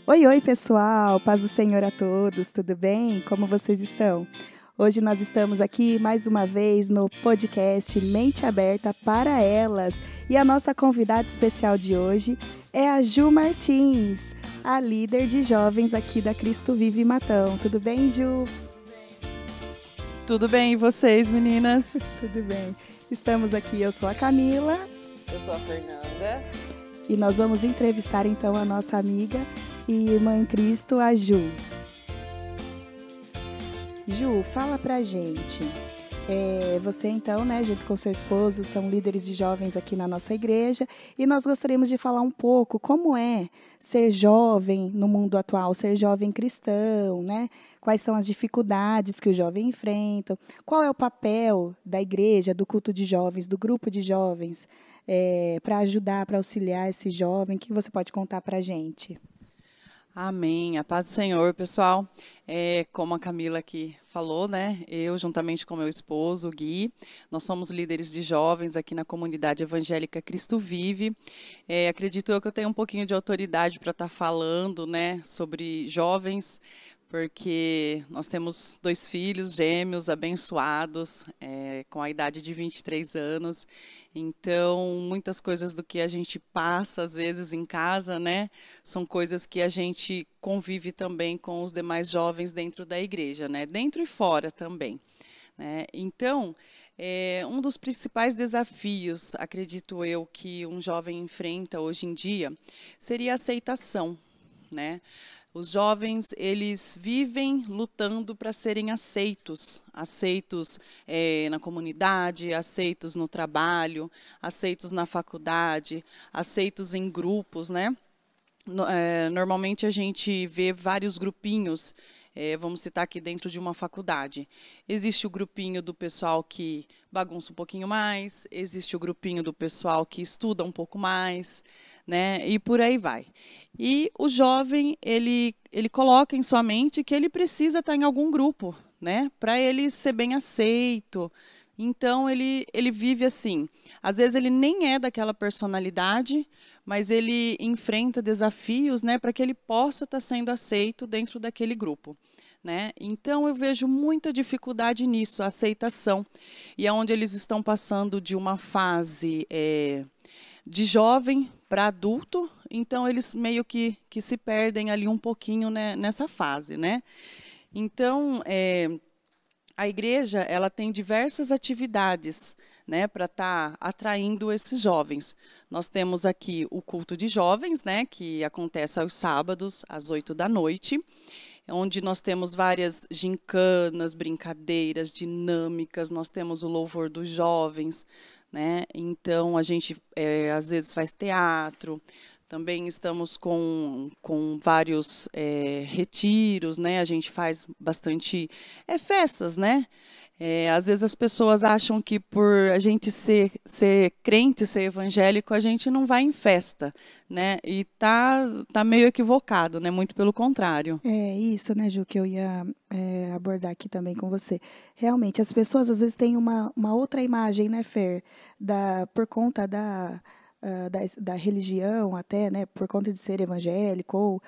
Oi, oi, pessoal! Paz do Senhor a todos, tudo bem? Como vocês estão? Hoje nós estamos aqui mais uma vez no podcast Mente Aberta para Elas. E a nossa convidada especial de hoje é a Ju Martins, a líder de jovens aqui da Cristo Vive Matão. Tudo bem, Ju? Tudo bem, e vocês, meninas? Tudo bem. Estamos aqui, eu sou a Camila. Eu sou a Fernanda. E nós vamos entrevistar então a nossa amiga e irmã em Cristo, a Ju. Ju, fala pra gente. Você então, né, junto com seu esposo, são líderes de jovens aqui na nossa igreja e nós gostaríamos de falar um pouco como é ser jovem no mundo atual, ser jovem cristão, né? Quais são as dificuldades que o jovem enfrenta, qual é o papel da igreja, do culto de jovens, do grupo de jovens, para ajudar, para auxiliar esse jovem. O que você pode contar pra gente? Amém. A paz do Senhor, pessoal. Como a Camila aqui falou, né? Eu, juntamente com meu esposo, o Gui, nós somos líderes de jovens aqui na comunidade evangélica Cristo Vive. Acredito eu que eu tenho um pouquinho de autoridade para estar falando, né, sobre jovens, porque nós temos 2 filhos gêmeos abençoados, com a idade de 23 anos. Então, muitas coisas do que a gente passa, às vezes, em casa, né, são coisas que a gente convive também com os demais jovens dentro da igreja, né, dentro e fora também, né. Então, um dos principais desafios, acredito eu, que um jovem enfrenta hoje em dia, seria a aceitação, né. Os jovens, eles vivem lutando para serem aceitos na comunidade, aceitos no trabalho, aceitos na faculdade, aceitos em grupos, né? Normalmente a gente vê vários grupinhos, vamos citar aqui dentro de uma faculdade. Existe o grupinho do pessoal que bagunça um pouquinho mais, existe o grupinho do pessoal que estuda um pouco mais, né? E por aí vai. E o jovem, ele coloca em sua mente que ele precisa estar em algum grupo, né? Para ele ser bem aceito. Então, ele vive assim. Às vezes, ele nem é daquela personalidade, mas ele enfrenta desafios, né? Para que ele possa estar sendo aceito dentro daquele grupo, né? Então, eu vejo muita dificuldade nisso, a aceitação. E é onde eles estão passando de uma fase de jovem para adulto, então eles meio que se perdem ali um pouquinho, né, nessa fase, né? Então, a igreja, ela tem diversas atividades, né, para estar atraindo esses jovens. Nós temos aqui o culto de jovens, né, que acontece aos sábados, às 20h, onde nós temos várias gincanas, brincadeiras, dinâmicas, nós temos o louvor dos jovens, né? Então, a gente, às vezes, faz teatro, também estamos com vários retiros, né? A gente faz bastante festas, né? Às vezes as pessoas acham que por a gente ser crente, ser evangélico, a gente não vai em festa, né? E tá meio equivocado, né? Muito pelo contrário. É isso, né, Ju, que eu ia abordar aqui também com você. Realmente, as pessoas às vezes têm uma outra imagem, né, Fer, por conta da religião até, né, por conta de ser evangélico, ou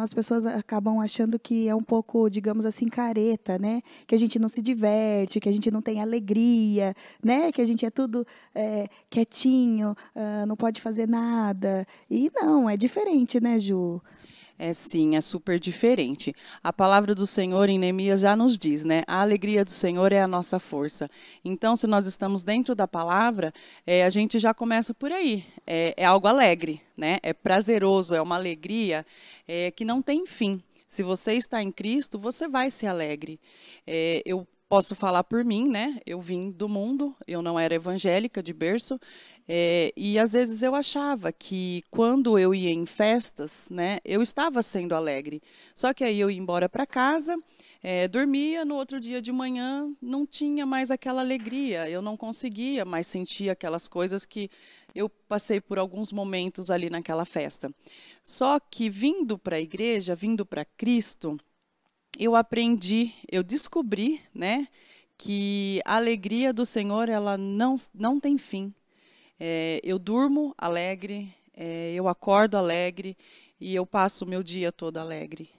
as pessoas acabam achando que é um pouco, digamos assim, careta, né? Que a gente não se diverte, que a gente não tem alegria, né? Que a gente é tudo quietinho, não pode fazer nada. E não, é diferente, né, Ju? Sim, é super diferente. A palavra do Senhor em Neemias já nos diz, né? A alegria do Senhor é a nossa força. Então, se nós estamos dentro da palavra, a gente já começa por aí. É algo alegre, né? É prazeroso, é uma alegria que não tem fim. Se você está em Cristo, você vai ser alegre. Eu posso falar por mim, né? Eu vim do mundo, eu não era evangélica de berço, e às vezes eu achava que quando eu ia em festas, né, eu estava sendo alegre. Só que aí eu ia embora para casa, dormia, no outro dia de manhã não tinha mais aquela alegria, eu não conseguia mais sentir aquelas coisas que eu passei por alguns momentos ali naquela festa. Só que vindo para a igreja, vindo para Cristo, eu aprendi, eu descobri, né, que a alegria do Senhor, ela não tem fim. Eu durmo alegre, eu acordo alegre, e eu passo o meu dia todo alegre.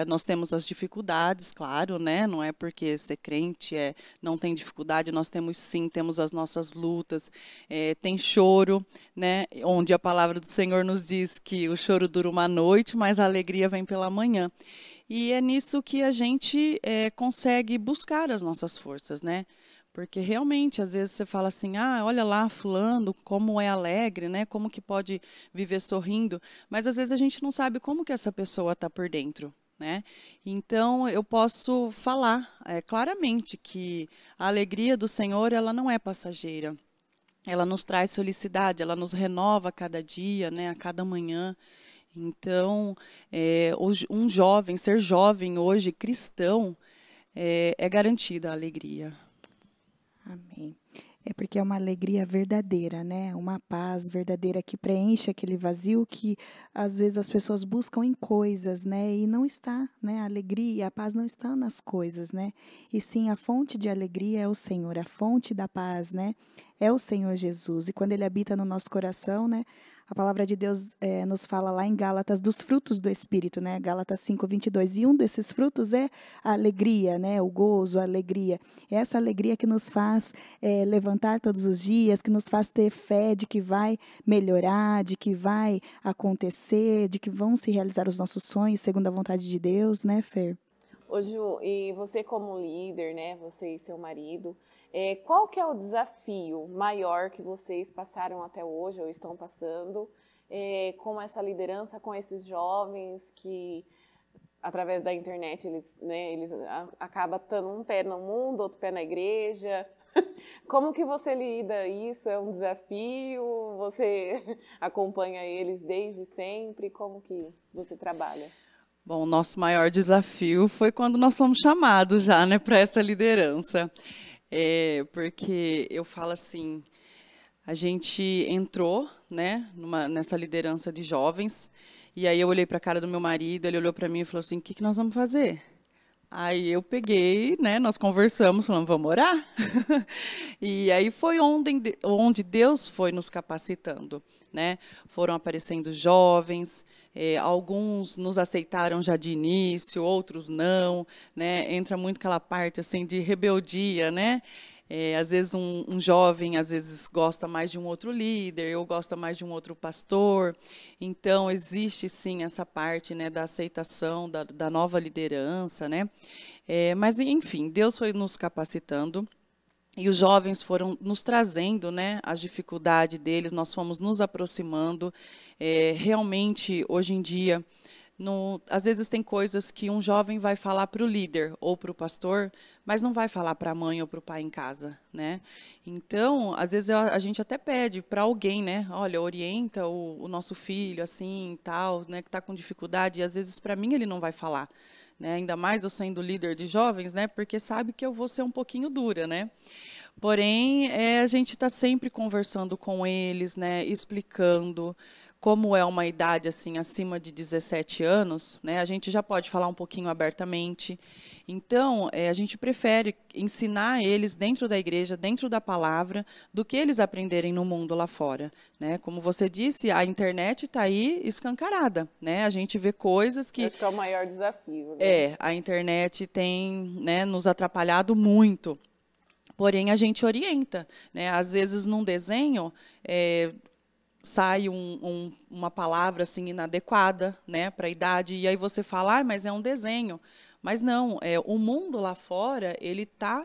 Nós temos as dificuldades, claro, né? Não é porque ser crente não tem dificuldade, nós temos sim, temos as nossas lutas, tem choro, né? Onde a palavra do Senhor nos diz que o choro dura uma noite, mas a alegria vem pela manhã. E é nisso que a gente consegue buscar as nossas forças, né? Porque realmente, às vezes você fala assim, olha lá, fulano, como é alegre, né? Como que pode viver sorrindo? Mas às vezes a gente não sabe como que essa pessoa está por dentro, né? Então, eu posso falar claramente que a alegria do Senhor, ela não é passageira. Ela nos traz felicidade, ela nos renova a cada dia, né? A cada manhã. Então, um jovem, ser jovem hoje, cristão, é garantida a alegria. Amém. É porque é uma alegria verdadeira, né? Uma paz verdadeira que preenche aquele vazio que às vezes as pessoas buscam em coisas, né? E não está, né? A alegria, a paz não está nas coisas, né? E sim, a fonte de alegria é o Senhor, a fonte da paz, né? É o Senhor Jesus. E quando Ele habita no nosso coração, né? A palavra de Deus nos fala lá em Gálatas dos frutos do Espírito, né? Gálatas 5:22. E um desses frutos é a alegria, né? O gozo, a alegria. É essa alegria que nos faz levantar todos os dias, que nos faz ter fé de que vai melhorar, de que vai acontecer, de que vão se realizar os nossos sonhos segundo a vontade de Deus, né, Fer? Ô Ju, e você como líder, né? Você e seu marido, qual que é o desafio maior que vocês passaram até hoje ou estão passando com essa liderança, com esses jovens que através da internet eles acabam estando um pé no mundo, outro pé na igreja? Como que você lida isso? É um desafio? Você acompanha eles desde sempre? Como que você trabalha? Bom, o nosso maior desafio foi quando nós fomos chamados já, né, para essa liderança. Porque eu falo assim, a gente entrou, né, nessa liderança de jovens, e aí eu olhei para a cara do meu marido, ele olhou para mim e falou assim, o que nós vamos fazer? Aí eu peguei, né, nós conversamos, falamos, vamos orar? E aí foi onde Deus foi nos capacitando, né? Foram aparecendo jovens, alguns nos aceitaram já de início, outros não, né? Entra muito aquela parte assim de rebeldia, né? Às vezes um jovem, às vezes gosta mais de um outro líder, ou gosta mais de um outro pastor. Então, existe sim essa parte, né, da aceitação da nova liderança, né? Mas, enfim, Deus foi nos capacitando. E os jovens foram nos trazendo, né, as dificuldades deles, nós fomos nos aproximando. Realmente, hoje em dia, às vezes tem coisas que um jovem vai falar para o líder ou para o pastor, mas não vai falar para a mãe ou para o pai em casa, né? Então, às vezes a gente até pede para alguém, né? Olha, orienta o nosso filho assim, tal, né? Que está com dificuldade. E às vezes para mim ele não vai falar, né? Ainda mais eu sendo líder de jovens, né? Porque sabe que eu vou ser um pouquinho dura, né? Porém, a gente está sempre conversando com eles, né? Explicando. Como é uma idade assim acima de 17 anos, né, a gente já pode falar um pouquinho abertamente. Então, a gente prefere ensinar eles dentro da igreja, dentro da palavra, do que eles aprenderem no mundo lá fora, né? Como você disse, a internet está aí escancarada, né? A gente vê coisas que... Acho que é o maior desafio, né? A internet tem, né, nos atrapalhado muito. Porém, a gente orienta, né? Às vezes, num desenho... sai uma palavra assim inadequada, né, para a idade, e aí você fala, mas é um desenho. Mas não, o mundo lá fora, ele está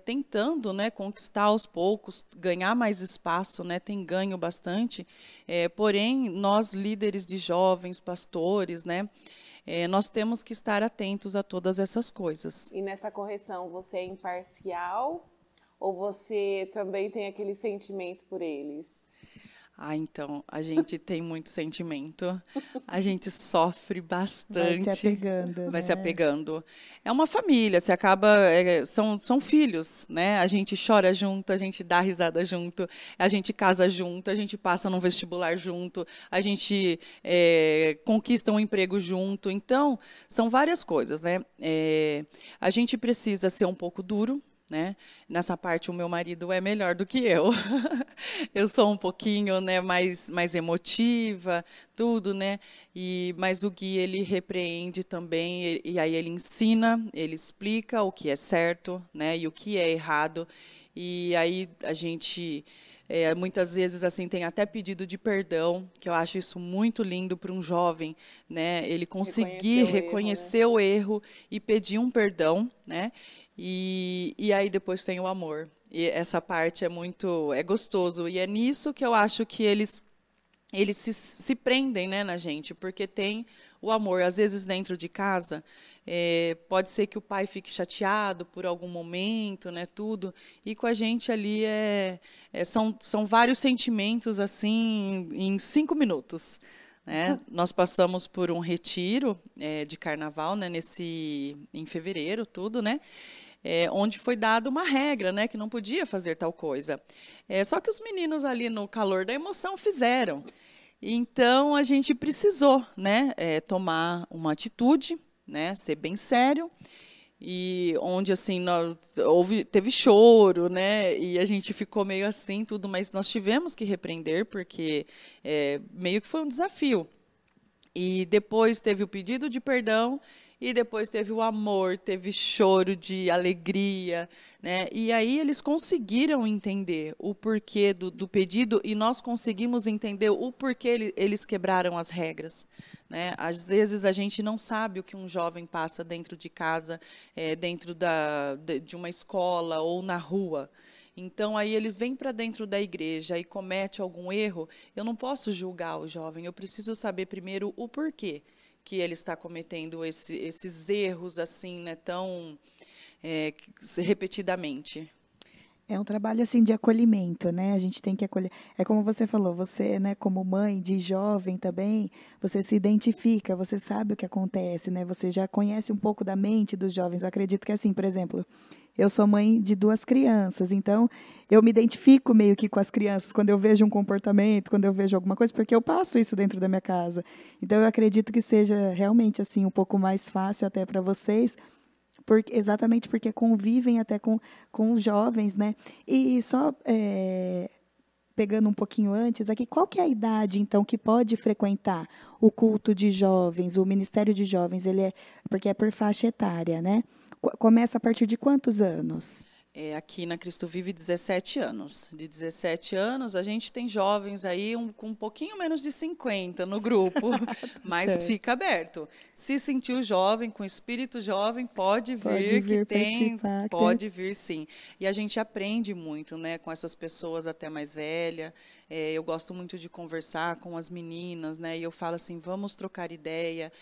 tentando, né, conquistar aos poucos, ganhar mais espaço, né, tem ganho bastante. Porém, nós líderes de jovens, pastores, né, nós temos que estar atentos a todas essas coisas. E nessa correção, você é imparcial ou você também tem aquele sentimento por eles? Então, a gente tem muito sentimento, a gente sofre bastante. Vai se apegando, Vai né? se apegando. É uma família, se acaba, são filhos, né? A gente chora junto, a gente dá risada junto, a gente casa junto, a gente passa num vestibular junto, a gente conquista um emprego junto. Então, são várias coisas, né? A gente precisa ser um pouco duro, né? Nessa parte o meu marido é melhor do que eu. Eu sou um pouquinho, né, mais emotiva, tudo, né? Mas o Gui, ele repreende também, e aí ele ensina, ele explica o que é certo, né, e o que é errado. E aí a gente muitas vezes assim tem até pedido de perdão, que eu acho isso muito lindo para um jovem, né? Ele conseguir reconhecer o erro e pedir um perdão, né? E aí depois tem o amor. E essa parte é gostoso. E é nisso que eu acho que eles se prendem, né, na gente, porque tem o amor. Às vezes, dentro de casa, pode ser que o pai fique chateado por algum momento, né, tudo. E com a gente ali são vários sentimentos, assim, em 5 minutos. Né? Nós passamos por um retiro de carnaval, né, em fevereiro, tudo, né? Onde foi dada uma regra, né, que não podia fazer tal coisa. Só que os meninos ali no calor da emoção fizeram. Então a gente precisou, né, tomar uma atitude, né, ser bem sério. E onde assim teve choro, né, e a gente ficou meio assim tudo, mas nós tivemos que repreender porque meio que foi um desafio. E depois teve o pedido de perdão. E depois teve o amor, teve choro de alegria, né? E aí eles conseguiram entender o porquê do pedido e nós conseguimos entender o porquê eles quebraram as regras, né? Às vezes a gente não sabe o que um jovem passa dentro de casa, dentro de uma escola ou na rua. Então, aí ele vem para dentro da igreja e comete algum erro, eu não posso julgar o jovem, eu preciso saber primeiro o porquê que ele está cometendo esses erros assim, né, tão repetidamente. É um trabalho assim de acolhimento, né? A gente tem que acolher. É como você falou, você, né, como mãe de jovem também, você se identifica, você sabe o que acontece, né? Você já conhece um pouco da mente dos jovens. Eu acredito que assim, por exemplo, eu sou mãe de 2 crianças, então eu me identifico meio que com as crianças quando eu vejo um comportamento, quando eu vejo alguma coisa, porque eu passo isso dentro da minha casa. Então eu acredito que seja realmente assim um pouco mais fácil até para vocês, exatamente porque convivem até com os jovens, né? E só pegando um pouquinho antes aqui, qual que é a idade, então, que pode frequentar o culto de jovens, o ministério de jovens? Porque é por faixa etária, né? Começa a partir de quantos anos? Aqui na Cristo Vive, 17 anos. De 17 anos, a gente tem jovens aí com um pouquinho menos de 50 no grupo, mas certo. Fica aberto. Se sentiu jovem, com espírito jovem, pode vir pode vir sim. E a gente aprende muito, né, com essas pessoas até mais velhas. Eu gosto muito de conversar com as meninas, né, e eu falo assim, vamos trocar ideia.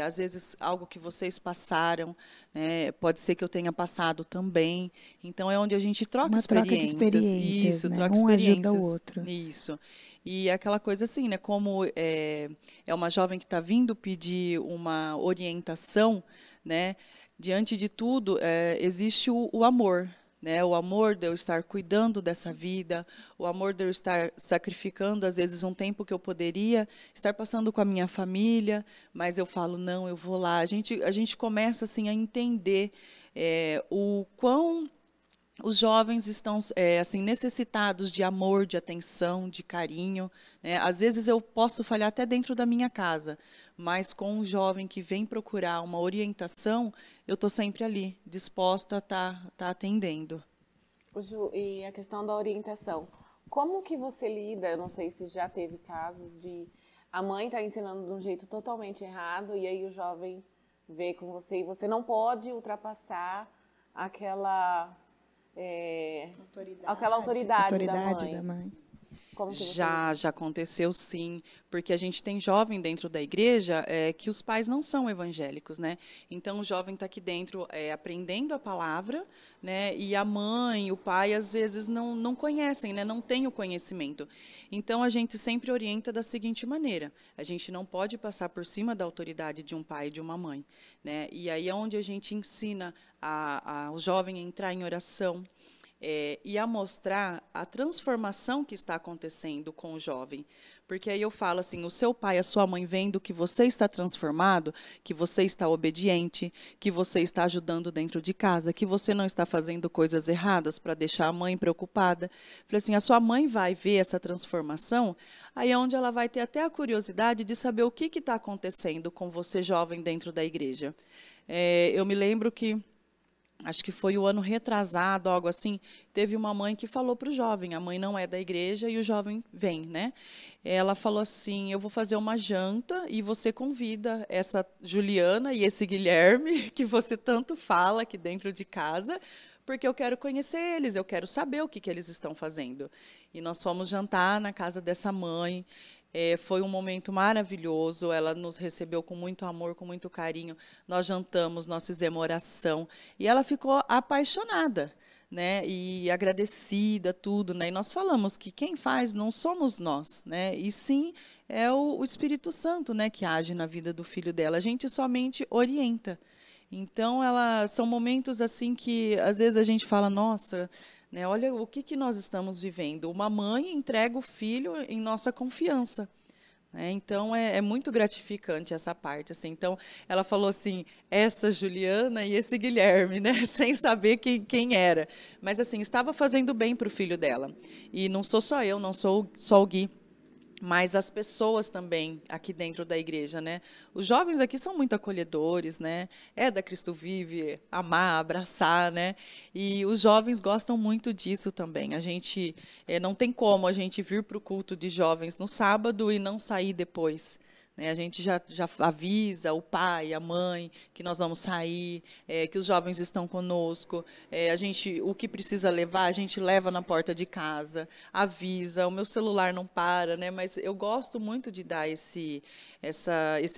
Às vezes, algo que vocês passaram, né, pode ser que eu tenha passado também. Então, é onde a gente troca experiências. Isso, né? troca experiências. Ajuda o outro. Isso. E aquela coisa assim, né? Como é uma jovem que está vindo pedir uma orientação, né? Diante de tudo, existe o amor, né? O amor de eu estar cuidando dessa vida, o amor de eu estar sacrificando, às vezes, um tempo que eu poderia estar passando com a minha família, mas eu falo, não, eu vou lá. A gente começa assim, a entender o quão os jovens estão assim necessitados de amor, de atenção, de carinho, né? Às vezes eu posso falhar até dentro da minha casa, mas com um jovem que vem procurar uma orientação, eu estou sempre ali, disposta a estar atendendo. Ju, e a questão da orientação, como que você lida? Eu não sei se já teve casos de a mãe estar ensinando de um jeito totalmente errado e aí o jovem vê com você e você não pode ultrapassar aquela autoridade da mãe. Já aconteceu sim, porque a gente tem jovem dentro da igreja que os pais não são evangélicos, né? Então o jovem está aqui dentro aprendendo a palavra, né? E a mãe, o pai às vezes não conhecem, né? Não tem o conhecimento. Então a gente sempre orienta da seguinte maneira: a gente não pode passar por cima da autoridade de um pai e de uma mãe, né? E aí é onde a gente ensina o jovem a entrar em oração. E a mostrar a transformação que está acontecendo com o jovem. Porque aí eu falo assim, o seu pai, a sua mãe vendo que você está transformado, que você está obediente, que você está ajudando dentro de casa, que você não está fazendo coisas erradas para deixar a mãe preocupada. Falei assim, a sua mãe vai ver essa transformação, aí é onde ela vai ter até a curiosidade de saber o que está acontecendo com você jovem dentro da igreja. Eu me lembro que acho que foi o ano retrasado, algo assim, teve uma mãe que falou para o jovem, a mãe não é da igreja e o jovem vem, né? Ela falou assim, eu vou fazer uma janta e você convida essa Juliana e esse Guilherme, que você tanto fala aqui dentro de casa, porque eu quero conhecer eles, eu quero saber o que eles estão fazendo. E nós fomos jantar na casa dessa mãe. Foi um momento maravilhoso, ela nos recebeu com muito amor, com muito carinho, nós jantamos, nós fizemos oração, e ela ficou apaixonada, né, e agradecida, tudo, né, e nós falamos que quem faz não somos nós, né, e sim é o Espírito Santo, né, que age na vida do filho dela, a gente somente orienta. Então, são momentos assim que, às vezes, a gente fala, nossa, né, olha o que nós estamos vivendo. Uma mãe entrega o filho em nossa confiança. Né? Então, é muito gratificante essa parte. Assim. Então, ela falou assim, essa Juliana e esse Guilherme, né, sem saber quem era. Mas, assim, estava fazendo bem para o filho dela. E não sou só eu, não sou só o Gui, mas as pessoas também aqui dentro da igreja, né? Os jovens aqui são muito acolhedores, né? É da Cristo Vive, amar, abraçar, né? E os jovens gostam muito disso também. A gente não tem como a gente vir para o culto de jovens no sábado e não sair depois. Né? A gente já avisa o pai, a mãe, que nós vamos sair, que os jovens estão conosco. O que precisa levar, a gente leva na porta de casa, avisa, o meu celular não para, né? Mas eu gosto muito de dar esse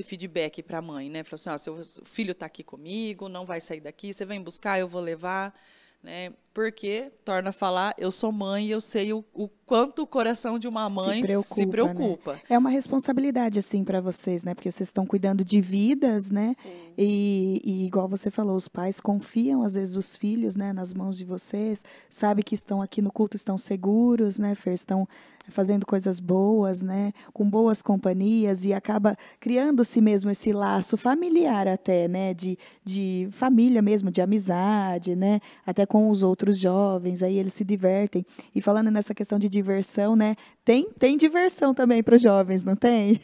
feedback para a mãe. Né? Falar assim, ó, seu filho está aqui comigo, não vai sair daqui, você vem buscar, eu vou levar. Né? Porque, torna a falar, eu sou mãe e eu sei o quanto o coração de uma mãe se preocupa. Né? É uma responsabilidade, assim, para vocês, né? Porque vocês estão cuidando de vidas, né? E igual você falou, os pais confiam, às vezes, os filhos, né, nas mãos de vocês, sabem que estão aqui no culto, estão seguros, né, Fer? Estão fazendo coisas boas, né? Com boas companhias e acaba criando-se mesmo esse laço familiar até, né? De família mesmo, de amizade, né? Até com os outros jovens, aí eles se divertem. E falando nessa questão de diversão, né? Tem diversão também para os jovens, não tem?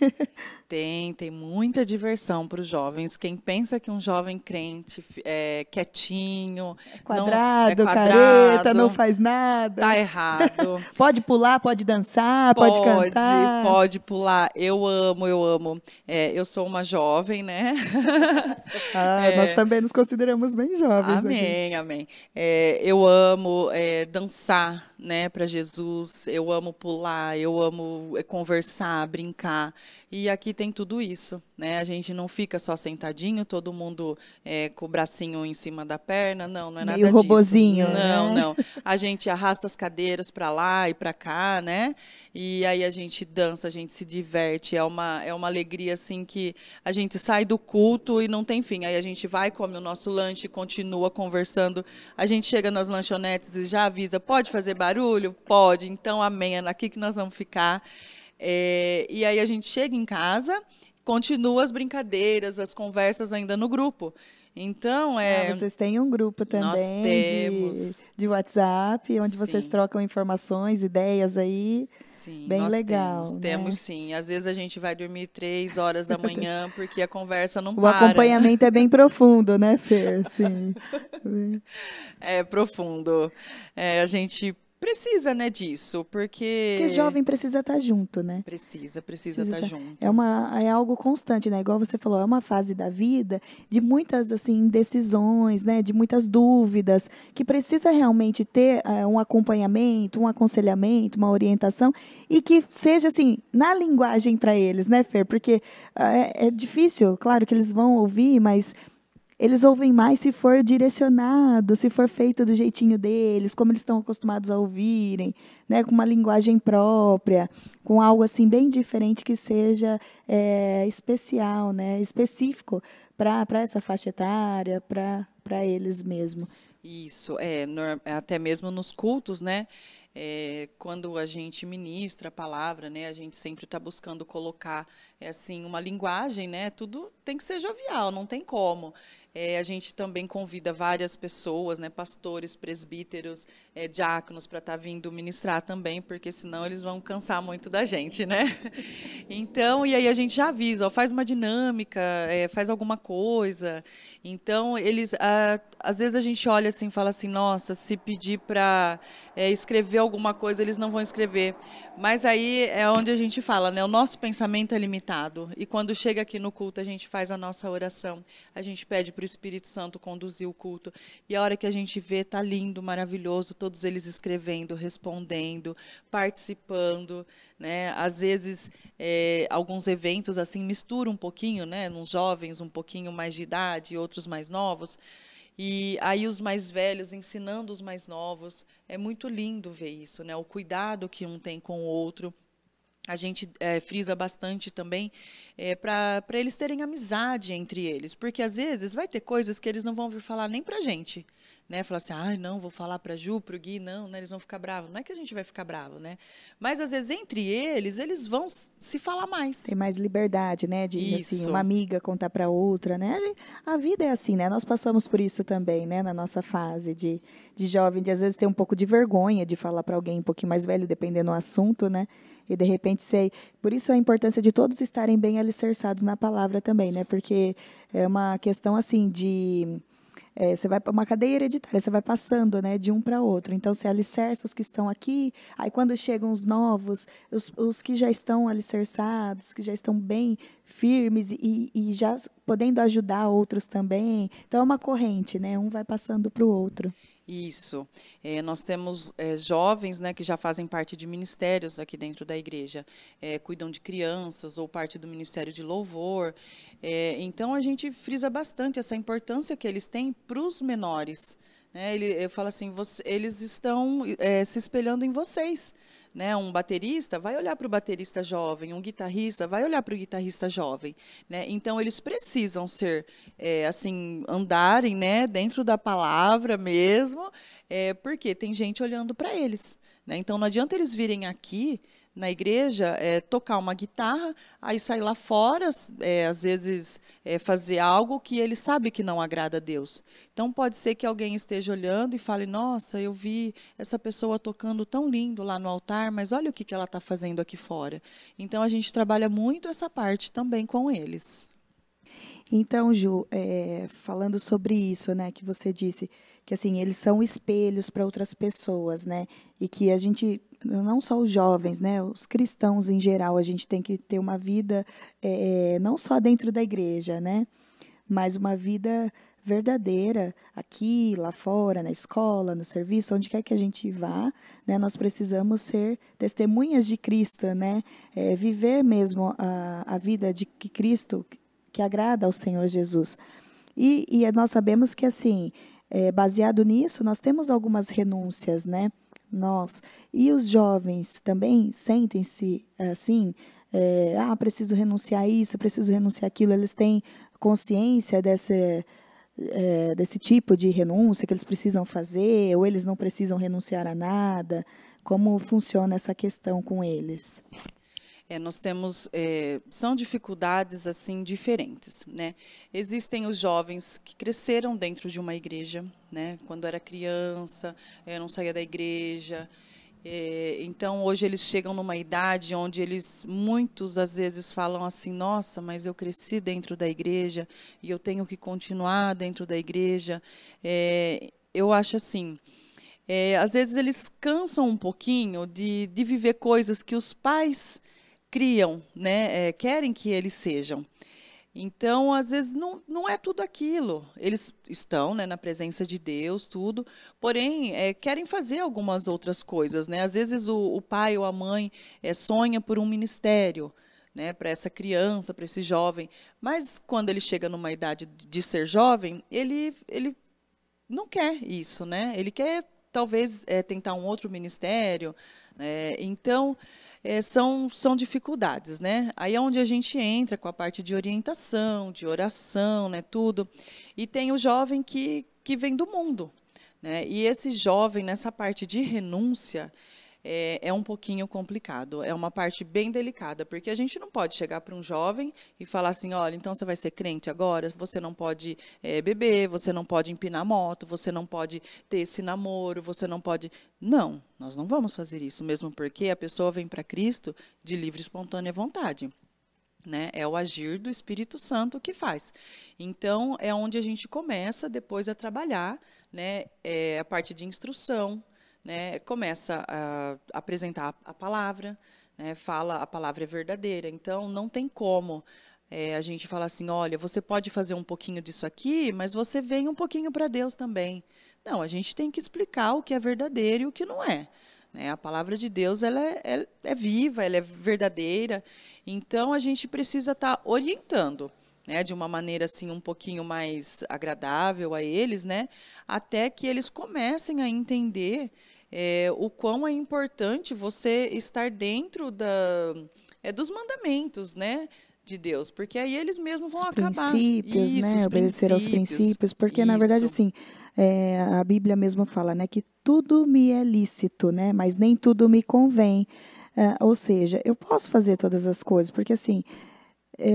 Tem muita diversão para os jovens. Quem pensa que um jovem crente é quietinho, quadrado, careta, não faz nada. Tá errado. Pode pular, pode dançar, pode cantar. Pode pular. Eu amo. Eu sou uma jovem, né? Nós também nos consideramos bem jovens. Amém. Eu amo dançar, né, para Jesus. Eu amo pular, eu amo conversar, brincar. E aqui tem tudo isso, né? A gente não fica só sentadinho, todo mundo com o bracinho em cima da perna, não é nada disso. Meio robozinho, Não. A gente arrasta as cadeiras para lá e para cá, né? E aí a gente dança, a gente se diverte, é uma alegria assim que a gente sai do culto e não tem fim. Aí a gente vai, come o nosso lanche, continua conversando. A gente chega nas lanchonetes e já avisa, pode fazer barulho? Pode, então amém, é aqui que nós vamos ficar. E aí a gente chega em casa, continua as brincadeiras, as conversas ainda no grupo. Então, vocês têm um grupo também nós temos. De WhatsApp, onde vocês trocam informações, ideias aí. Sim, bem legal. Temos sim. Às vezes a gente vai dormir 3 horas da manhã, porque a conversa não o para. O acompanhamento é bem profundo, né, Fer? Sim. É profundo. A gente precisa, né, disso, porque jovem precisa estar junto, né? Precisa estar junto. É algo constante, né? Igual você falou, é uma fase da vida de muitas, assim, indecisões, né? De muitas dúvidas, que precisa realmente ter um acompanhamento, um aconselhamento, uma orientação, e que seja, assim, na linguagem para eles, né, Fer? Porque é difícil, claro que eles vão ouvir, mas eles ouvem mais se for direcionado, se for feito do jeitinho deles, como eles estão acostumados a ouvirem, né, com uma linguagem própria, com algo assim bem diferente que seja especial, né, específico para essa faixa etária, para eles mesmo. Isso, até mesmo nos cultos, né? quando a gente ministra a palavra, né, a gente sempre está buscando colocar assim uma linguagem, né, tudo tem que ser jovial, não tem como. A gente também convida várias pessoas, né, pastores, presbíteros, diáconos, para estar vindo ministrar também, porque senão eles vão cansar muito da gente, né? Então, e aí a gente já avisa, ó, faz uma dinâmica, faz alguma coisa. Então, eles, às vezes a gente olha assim e fala assim, nossa, se pedir para escrever alguma coisa, eles não vão escrever. Mas aí é onde a gente fala, né? O nosso pensamento é limitado. E quando chega aqui no culto, a gente faz a nossa oração. A gente pede para o Espírito Santo conduzir o culto. E a hora que a gente vê, tá lindo, maravilhoso, todos eles escrevendo, respondendo, participando, né? Às vezes, alguns eventos assim misturam um pouquinho, né? Nos jovens um pouquinho mais de idade, outros mais novos. E aí os mais velhos ensinando os mais novos. É muito lindo ver isso, né? O cuidado que um tem com o outro. A gente frisa bastante também para eles terem amizade entre eles. Porque, às vezes, vai ter coisas que eles não vão vir falar nem para a gente. Né? Falar assim, não, vou falar para a Ju, para o Gui, não, né? Eles vão ficar bravos. Não é que a gente vai ficar bravo, né? Mas, às vezes, entre eles vão se falar mais. Tem mais liberdade, né? De assim, uma amiga contar para outra, né? A vida é assim, né? Nós passamos por isso também, né? Na nossa fase de jovem, de às vezes ter um pouco de vergonha de falar para alguém um pouquinho mais velho, dependendo do assunto, né? E, de repente, sei. Por isso a importância de todos estarem bem alicerçados na palavra também, né? Porque é uma questão, assim, de... você vai para uma cadeia hereditária, você vai passando, né, de um para outro. Então, você alicerça os que estão aqui, aí quando chegam os novos, os que já estão alicerçados, que já estão bem firmes e já podendo ajudar outros também. Então, é uma corrente, né? Um vai passando para o outro. Isso. Nós temos jovens, né, que já fazem parte de ministérios aqui dentro da igreja, cuidam de crianças ou parte do ministério de louvor. Então, a gente frisa bastante essa importância que eles têm para os menores. Né? Eu falo assim, eles estão se espelhando em vocês. Né, um baterista vai olhar para o baterista jovem, um guitarrista vai olhar para o guitarrista jovem. Né? Então, eles precisam ser, assim, andarem, né, dentro da palavra mesmo, porque tem gente olhando para eles. Né? Então, não adianta eles virem aqui na igreja, tocar uma guitarra, aí sair lá fora, às vezes fazer algo que ele sabe que não agrada a Deus. Então, pode ser que alguém esteja olhando e fale, nossa, eu vi essa pessoa tocando tão lindo lá no altar, mas olha o que ela está fazendo aqui fora. Então, a gente trabalha muito essa parte também com eles. Então, Ju, falando sobre isso, né, que você disse, que assim, eles são espelhos para outras pessoas, né, e que a gente, não só os jovens, né, os cristãos em geral, a gente tem que ter uma vida não só dentro da igreja, né, mas uma vida verdadeira aqui, lá fora, na escola, no serviço, onde quer que a gente vá, né, nós precisamos ser testemunhas de Cristo, né, viver mesmo a vida de que Cristo, que agrada ao Senhor Jesus. E nós sabemos que, assim, baseado nisso, nós temos algumas renúncias, né? E os jovens também sentem-se assim, preciso renunciar a isso, preciso renunciar aquilo. Eles têm consciência desse tipo de renúncia que eles precisam fazer, ou eles não precisam renunciar a nada? Como funciona essa questão com eles? Nós temos, são dificuldades assim diferentes, né? Existem os jovens que cresceram dentro de uma igreja, né? Quando era criança, não saía da igreja. Então, hoje eles chegam numa idade onde muitos às vezes falam assim, nossa, mas eu cresci dentro da igreja e eu tenho que continuar dentro da igreja. Eu acho assim, às vezes eles cansam um pouquinho de viver coisas que os pais criam, né, querem que eles sejam. Então, às vezes, não é tudo aquilo. Eles estão, né, na presença de Deus, tudo, porém, querem fazer algumas outras coisas. Né? Às vezes, o pai ou a mãe sonha por um ministério, né, para essa criança, para esse jovem, mas quando ele chega numa idade de ser jovem, ele não quer isso. Né? Ele quer, talvez, tentar um outro ministério. Então... são dificuldades, né? Aí é onde a gente entra com a parte de orientação, de oração, né, tudo. E tem o jovem que vem do mundo, né? E esse jovem, nessa parte de renúncia, é um pouquinho complicado, é uma parte bem delicada, porque a gente não pode chegar para um jovem e falar assim, olha, então você vai ser crente agora, você não pode beber, você não pode empinar moto, você não pode ter esse namoro, você não pode... Não, nós não vamos fazer isso, mesmo porque a pessoa vem para Cristo de livre e espontânea vontade. Né? É o agir do Espírito Santo que faz. Então, é onde a gente começa depois a trabalhar, né? A parte de instrução, né? Começa a apresentar a palavra, né? Fala a palavra é verdadeira. Então, não tem como a gente falar assim, olha, você pode fazer um pouquinho disso aqui, mas você vem um pouquinho para Deus também. Não, a gente tem que explicar o que é verdadeiro e o que não é. Né? A palavra de Deus ela é viva, ela é verdadeira. Então, a gente precisa estar orientando, né, de uma maneira assim um pouquinho mais agradável a eles, né, até que eles comecem a entender o quão é importante você estar dentro dos mandamentos, né, de Deus, porque aí eles mesmos vão Os acabar. princípios, Isso, né? os Obedecer aos princípios, porque na verdade Isso. assim, a Bíblia mesmo fala, né, que tudo me é lícito, né, mas nem tudo me convém. Ou seja, eu posso fazer todas as coisas, porque assim,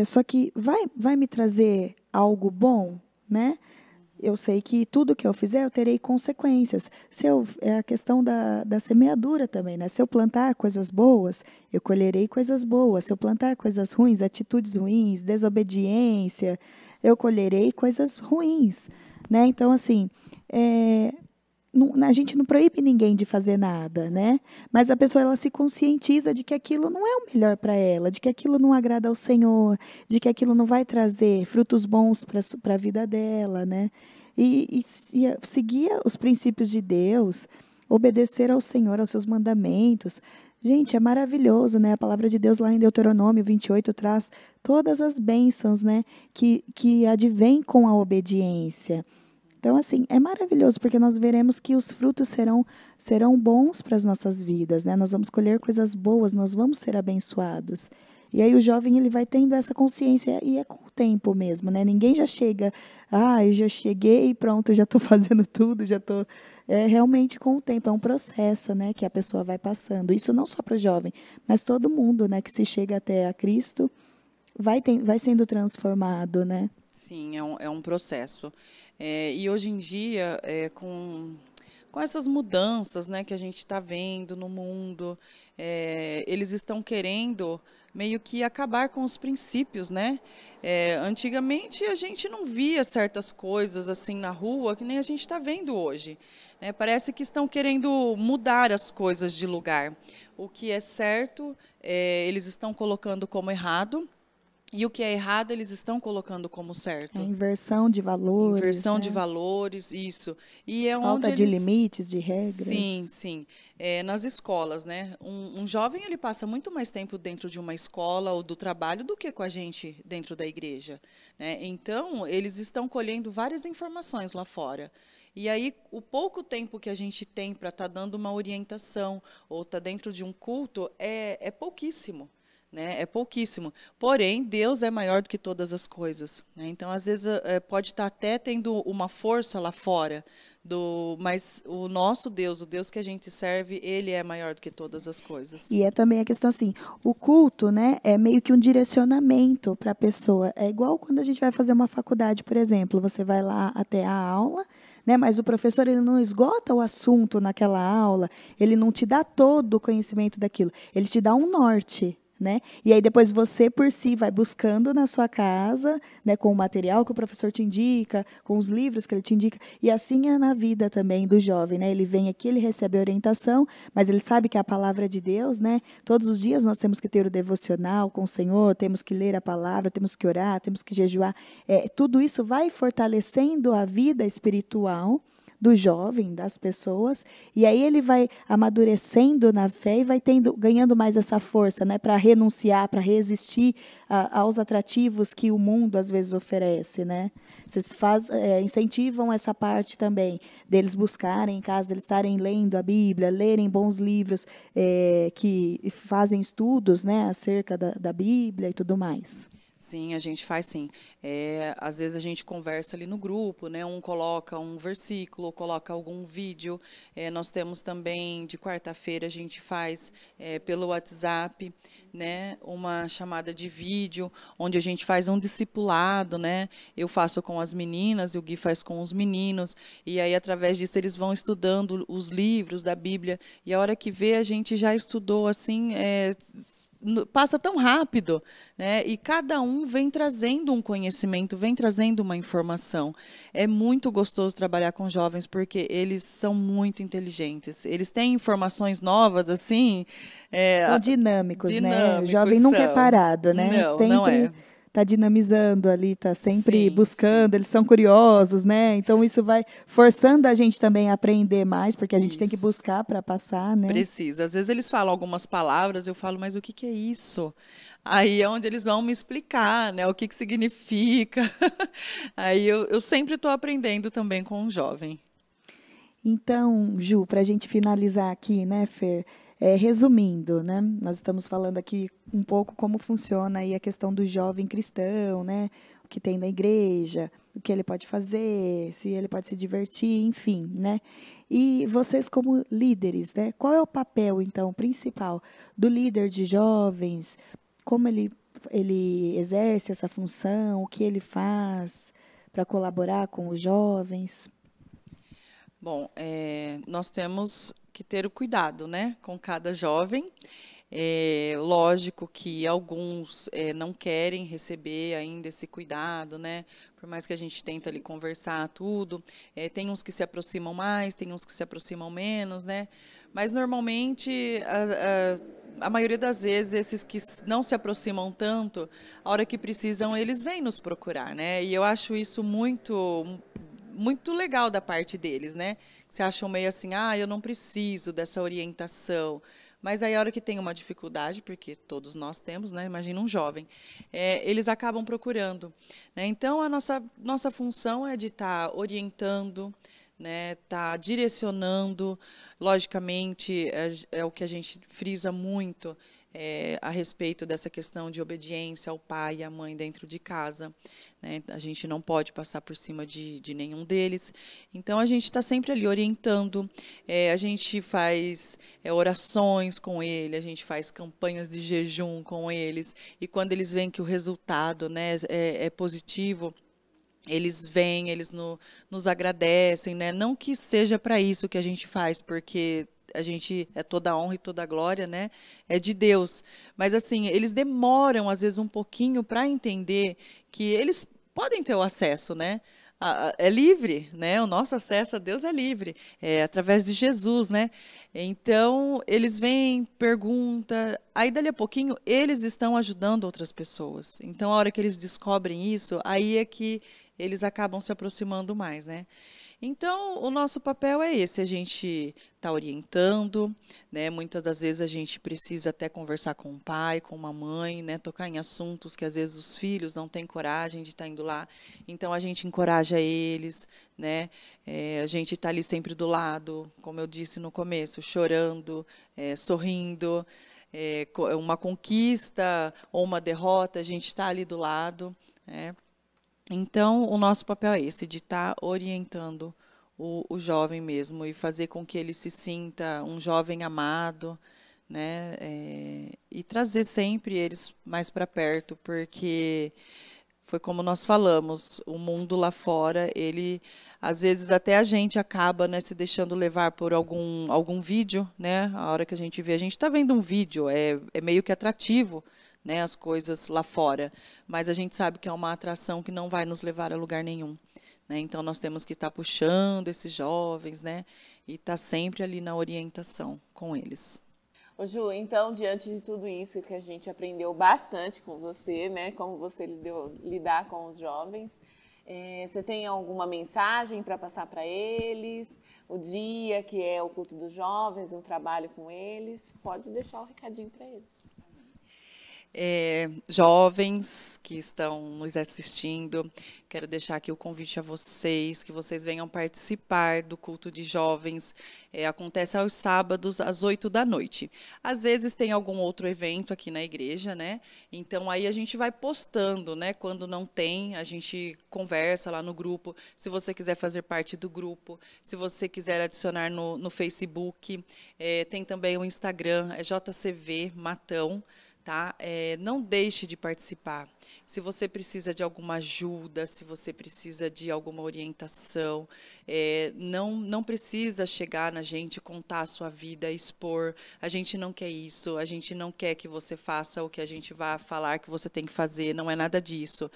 só que vai me trazer algo bom, né? Eu sei que tudo que eu fizer, eu terei consequências. É a questão da semeadura também, né? Se eu plantar coisas boas, eu colherei coisas boas. Se eu plantar coisas ruins, atitudes ruins, desobediência, eu colherei coisas ruins, né? Então, assim, a gente não proíbe ninguém de fazer nada, né? Mas a pessoa ela se conscientiza de que aquilo não é o melhor para ela, de que aquilo não agrada ao Senhor, de que aquilo não vai trazer frutos bons para a vida dela, né? E seguir os princípios de Deus, obedecer ao Senhor, aos seus mandamentos. Gente, é maravilhoso, né? A palavra de Deus lá em Deuteronômio 28 traz todas as bênçãos, né? Que advêm com a obediência. Então, assim, é maravilhoso, porque nós veremos que os frutos serão bons para as nossas vidas, né? Nós vamos colher coisas boas, nós vamos ser abençoados. E aí o jovem, ele vai tendo essa consciência, e é com o tempo mesmo, né? Ninguém já chega, eu já cheguei e pronto, já estou fazendo tudo, já estou... É realmente com o tempo, é um processo, né, que a pessoa vai passando. Isso não só para o jovem, mas todo mundo, né, que se chega até a Cristo, vai sendo transformado, né? Sim, é um processo. E hoje em dia, com essas mudanças, né, que a gente está vendo no mundo, eles estão querendo meio que acabar com os princípios, né? Antigamente a gente não via certas coisas assim na rua que nem a gente está vendo hoje. Né? Parece que estão querendo mudar as coisas de lugar. O que é certo, eles estão colocando como errado. E o que é errado, eles estão colocando como certo. Inversão de valores. Inversão, né? de valores, isso. E é Falta onde de eles... limites, de regras. Sim, sim. Nas escolas, né? Um jovem, ele passa muito mais tempo dentro de uma escola ou do trabalho do que com a gente dentro da igreja. Né? Então, eles estão colhendo várias informações lá fora. E aí, o pouco tempo que a gente tem para estar dando uma orientação ou estar dentro de um culto é pouquíssimo. Né? É pouquíssimo. Porém, Deus é maior do que todas as coisas. Né? Então, às vezes, pode estar até tendo uma força lá fora, mas o nosso Deus, o Deus que a gente serve, ele é maior do que todas as coisas. E é também a questão assim, o culto, né, é meio que um direcionamento para a pessoa. É igual quando a gente vai fazer uma faculdade, por exemplo, você vai lá até a aula, né, mas o professor ele não esgota o assunto naquela aula, ele não te dá todo o conhecimento daquilo, ele te dá um norte. Né? E aí depois você, por si, vai buscando na sua casa, né, com o material que o professor te indica, com os livros que ele te indica, e assim é na vida também do jovem. Né? Ele vem aqui, ele recebe a orientação, mas ele sabe que é a palavra de Deus, né? Todos os dias nós temos que ter o devocional com o Senhor, temos que ler a palavra, temos que orar, temos que jejuar. Tudo isso vai fortalecendo a vida espiritual do jovem, das pessoas, e aí ele vai amadurecendo na fé e vai ganhando mais essa força, né, para renunciar, para resistir aos atrativos que o mundo às vezes oferece, né? Vocês incentivam essa parte também deles buscarem em casa, deles estarem lendo a Bíblia, lerem bons livros que fazem estudos, né, acerca da Bíblia e tudo mais. Sim, a gente faz sim. Às vezes a gente conversa ali no grupo, né? Um coloca um versículo, coloca algum vídeo. Nós temos também, de quarta-feira, a gente faz pelo WhatsApp, né? Uma chamada de vídeo, onde a gente faz um discipulado, né? Eu faço com as meninas e o Gui faz com os meninos. E aí, através disso, eles vão estudando os livros da Bíblia. E a hora que vê, a gente já estudou, assim, passa tão rápido, né? E cada um vem trazendo um conhecimento, vem trazendo uma informação. É muito gostoso trabalhar com jovens porque eles são muito inteligentes. Eles têm informações novas, assim. São dinâmicos, né? O Dinâmicos jovem nunca é são. parado, né? Não, não Sempre é. está dinamizando ali, está sempre Sim, sim. buscando, eles são curiosos, né? Então isso vai forçando a gente também a aprender mais, porque a gente tem que Isso. buscar para passar, né? Precisa. Às vezes eles falam algumas palavras, eu falo, mas o que que é isso? Aí é onde eles vão me explicar, né? O que que significa. Aí eu sempre estou aprendendo também com um jovem. Então, Ju, para a gente finalizar aqui, né, Fer? Resumindo, né? Nós estamos falando aqui um pouco como funciona aí a questão do jovem cristão, né? O que tem na igreja, o que ele pode fazer, se ele pode se divertir, enfim, né? E vocês como líderes, né? Qual é o papel, então, principal do líder de jovens? Como ele exerce essa função? O que ele faz para colaborar com os jovens? Bom, nós temos que ter o cuidado, né, com cada jovem. Lógico que alguns não querem receber ainda esse cuidado, né? Por mais que a gente tenta ali conversar tudo, tem uns que se aproximam mais, tem uns que se aproximam menos, né? Mas normalmente a maioria das vezes esses que não se aproximam tanto, a hora que precisam eles vêm nos procurar, né? E eu acho isso muito legal da parte deles, né? Que se acham meio assim, eu não preciso dessa orientação. Mas aí a hora que tem uma dificuldade, porque todos nós temos, né? Imagina um jovem, eles acabam procurando, né? Então a nossa função é de estar orientando, né? Tá direcionando, logicamente é o que a gente frisa muito. A respeito dessa questão de obediência ao pai e à mãe dentro de casa, né? A gente não pode passar por cima de nenhum deles. Então, a gente está sempre ali orientando, a gente faz orações com ele, a gente faz campanhas de jejum com eles, e quando eles veem que o resultado, né, é positivo, eles vêm, eles nos agradecem, né? Não que seja para isso que a gente faz, porque a gente toda a honra e toda a glória, né? É de Deus. Mas assim, eles demoram às vezes um pouquinho para entender que eles podem ter o acesso, né? É livre, né? O nosso acesso a Deus é livre, através de Jesus, né? Então, eles vêm, perguntam, aí dali a pouquinho eles estão ajudando outras pessoas. Então, a hora que eles descobrem isso, aí é que eles acabam se aproximando mais, né? Então, o nosso papel é esse, a gente está orientando, né? Muitas das vezes a gente precisa até conversar com o pai, com uma mãe, né? Tocar em assuntos que às vezes os filhos não têm coragem de estar indo lá. Então, a gente encoraja eles, né? A gente está ali sempre do lado, como eu disse no começo, chorando, sorrindo. Uma conquista ou uma derrota, a gente está ali do lado, né? Então, o nosso papel é esse, de estar orientando o jovem mesmo e fazer com que ele se sinta um jovem amado, né? E trazer sempre eles mais para perto, porque foi como nós falamos, o mundo lá fora, ele, às vezes até a gente acaba, né, se deixando levar por algum vídeo, né? A hora que a gente vê, a gente está vendo um vídeo, é meio que atrativo, né, as coisas lá fora, mas a gente sabe que é uma atração que não vai nos levar a lugar nenhum, né? Então nós temos que estar puxando esses jovens, né, e estar sempre ali na orientação com eles. Ô Ju, então, diante de tudo isso que a gente aprendeu bastante com você, né, como você lidar com os jovens, você tem alguma mensagem para passar para eles? O dia que é o culto dos jovens, um trabalho com eles? Pode deixar o recadinho para eles. Jovens que estão nos assistindo, quero deixar aqui o convite a vocês, que vocês venham participar do culto de jovens. Acontece aos sábados, às 8 da noite. Às vezes tem algum outro evento aqui na igreja, né? Então aí a gente vai postando, né? Quando não tem, a gente conversa lá no grupo. Se você quiser fazer parte do grupo, se você quiser adicionar no Facebook, tem também o Instagram, JCV Matão. Tá? Não deixe de participar. Se você precisa de alguma ajuda, se você precisa de alguma orientação, não precisa chegar na gente, contar a sua vida, expor. A gente não quer isso, a gente não quer que você faça o que a gente vai falar que você tem que fazer, não é nada disso.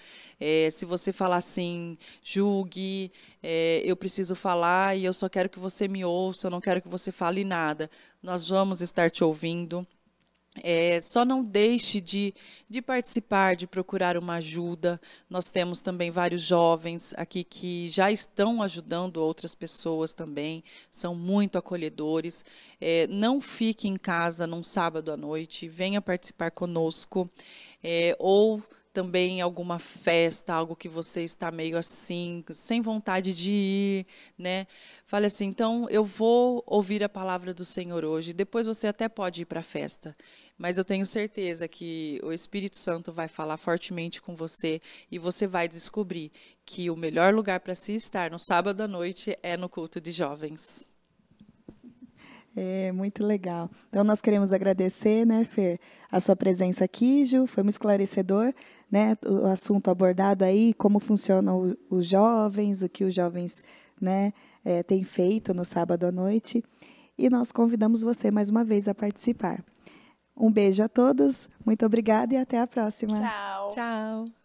Se você falar assim, julgue, eu preciso falar e eu só quero que você me ouça, eu não quero que você fale nada. Nós vamos estar te ouvindo. Só não deixe de participar, de procurar uma ajuda. Nós temos também vários jovens aqui que já estão ajudando outras pessoas também, são muito acolhedores. Não fique em casa num sábado à noite, venha participar conosco, ou também alguma festa, algo que você está meio assim, sem vontade de ir, né? Fale assim, então eu vou ouvir a palavra do Senhor hoje, depois você até pode ir para a festa, mas eu tenho certeza que o Espírito Santo vai falar fortemente com você e você vai descobrir que o melhor lugar para se estar no sábado à noite é no culto de jovens. Muito legal. Então, nós queremos agradecer, né, Fer, a sua presença aqui, Ju, foi muito esclarecedor, né, o assunto abordado aí, como funcionam os jovens, o que os jovens, né, têm feito no sábado à noite, e nós convidamos você mais uma vez a participar. Um beijo a todos, muito obrigada e até a próxima. Tchau. Tchau.